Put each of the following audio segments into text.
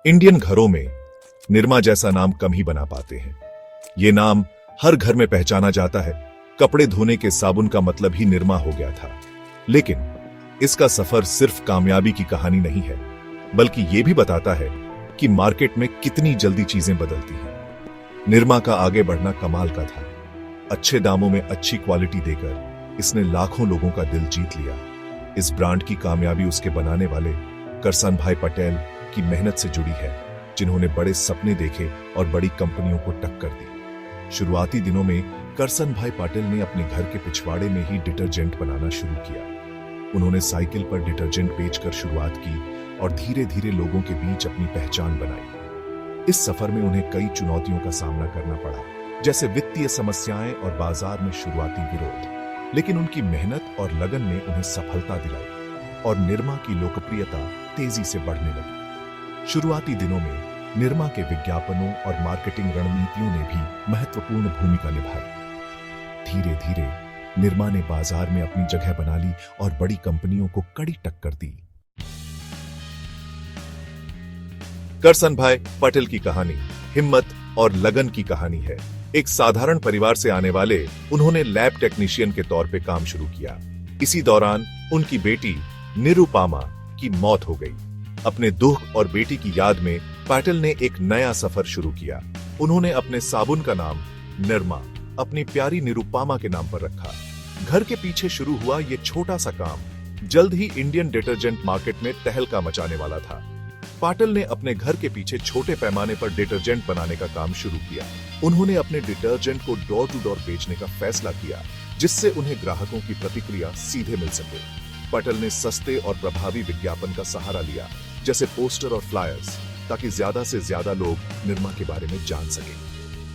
Indian घरों में निरमा जैसा नाम कम ही बना पाते हैं। ये नाम हर घर में पहचाना जाता है। कपड़े धोने के साबुन का मतलब ही निरमा हो गया था। लेकिन इसका सफर सिर्फ कामयाबी की कहानी नहीं है, बल्कि यह भी बताता है कि मार्केट में कितनी जल्दी चीजें बदलती हैं। निरमा का आगे बढ़ना कमाल का था। अच्छे दामों में अच्छी क्वालिटी देकर इसने लाखों लोगों का दिल जीत लिया। इस ब्रांड की कामयाबी उसके बनाने वाले करसन भाई पटेल की मेहनत से जुड़ी है, जिन्होंने बड़े सपने देखे और बड़ी कंपनियों को टक्कर दी। शुरुआती दिनों में करसन भाई पटेल ने अपने घर के पिछवाड़े में ही डिटर्जेंट बनाना शुरू किया। उन्होंने साइकिल पर डिटर्जेंट बेचकर शुरुआत की और धीरे धीरे लोगों के बीच अपनी पहचान बनाई। इस सफर में उन्हें कई चुनौतियों का सामना करना पड़ा, जैसे वित्तीय समस्याएं और बाजार में शुरुआती विरोध। लेकिन उनकी मेहनत और लगन ने उन्हें सफलता दिलाई और निरमा की लोकप्रियता तेजी से बढ़ने लगी। शुरुआती दिनों में निरमा के विज्ञापनों और मार्केटिंग रणनीतियों ने भी महत्वपूर्ण भूमिका निभाई। धीरे धीरे निरमा ने बाजार में अपनी जगह बना ली और बड़ी कंपनियों को कड़ी टक्कर दी। करसन भाई पटेल की कहानी हिम्मत और लगन की कहानी है। एक साधारण परिवार से आने वाले उन्होंने लैब टेक्नीशियन के तौर पे काम शुरू किया। इसी दौरान उनकी बेटी निरुपामा की मौत हो गई। अपने दुख और बेटी की याद में पटेल ने एक नया सफर शुरू किया। उन्होंने अपने साबुन का नाम निरमा अपनी प्यारी निरुपामा के नाम पर रखा। घर के पीछे शुरू हुआ ये छोटा सा काम जल्द ही इंडियन डिटर्जेंट मार्केट में तहलका मचाने वाला था। पटेल ने अपने घर के पीछे छोटे पैमाने पर डिटर्जेंट बनाने का काम शुरू किया। उन्होंने अपने डिटर्जेंट को डोर टू डोर बेचने का फैसला किया, जिससे उन्हें ग्राहकों की प्रतिक्रिया सीधे मिल सके। पटेल ने सस्ते और प्रभावी विज्ञापन का सहारा लिया, जैसे पोस्टर और फ्लायर्स, ताकि ज्यादा से ज्यादा लोग निरमा के बारे में जान सके।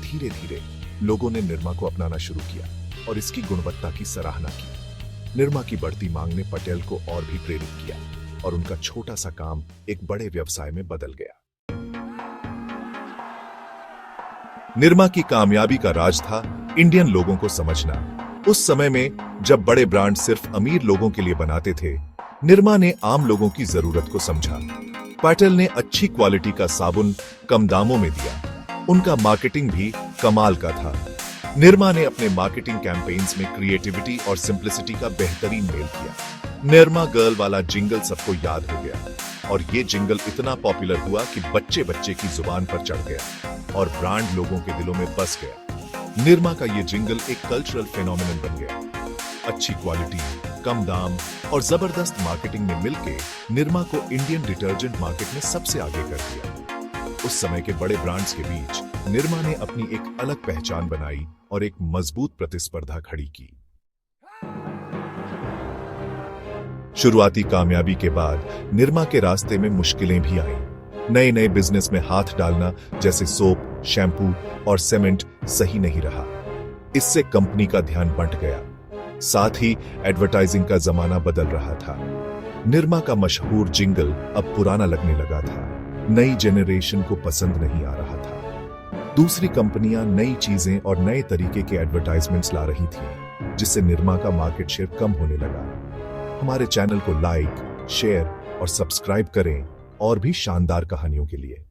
धीरे धीरे लोगों ने निरमा को अपनाना शुरू किया और इसकी गुणवत्ता की सराहना की। निरमा की बढ़ती मांग ने पटेल को और भी प्रेरित किया और उनका छोटा सा काम एक बड़े व्यवसाय में बदल गया। निरमा की कामयाबी का राज था इंडियन लोगों को समझना। उस समय में जब बड़े ब्रांड सिर्फ अमीर लोगों के लिए बनाते थे, निरमा ने आम लोगों की जरूरत को समझा। पटेल ने अच्छी क्वालिटी का साबुन कम दामों में दिया। उनका मार्केटिंग भी कमाल का था। निरमा ने अपने मार्केटिंग कैंपेन्स में क्रिएटिविटी और सिंप्लिसिटी का बेहतरीन मेल किया। निरमा गर्ल वाला जिंगल सबको याद हो गया और ये जिंगल इतना पॉपुलर हुआ कि बच्चे बच्चे की जुबान पर चढ़ गया और ब्रांड लोगों के दिलों में बस गया। निरमा का ये जिंगल एक कल्चरल फेनोमेनन बन गया। अच्छी क्वालिटी, कम दाम और जबरदस्त मार्केटिंग ने मिलकर निरमा को इंडियन डिटर्जेंट मार्केट में सबसे आगे कर दिया। उस समय के बड़े ब्रांड्स के बीच निरमा ने अपनी एक अलग पहचान बनाई और एक मजबूत प्रतिस्पर्धा खड़ी की। शुरुआती कामयाबी के बाद निरमा के रास्ते में मुश्किलें भी आईं। नए नए बिजनेस में हाथ डालना, जैसे सोप, शैम्पू और सीमेंट, सही नहीं रहा। इससे कंपनी का ध्यान बंट गया। साथ ही एडवर्टाइजिंग का जमाना बदल रहा था। निरमा का मशहूर जिंगल अब पुराना लगने लगा था। नई जेनरेशन को पसंद नहीं आ रहा था। दूसरी कंपनियां नई चीजें और नए तरीके के एडवर्टाइजमेंट्स ला रही थीं, जिससे निरमा का मार्केट शेयर कम होने लगा। हमारे चैनल को लाइक, शेयर और सब्सक्राइब करें और भी शानदार कहानियों के लिए।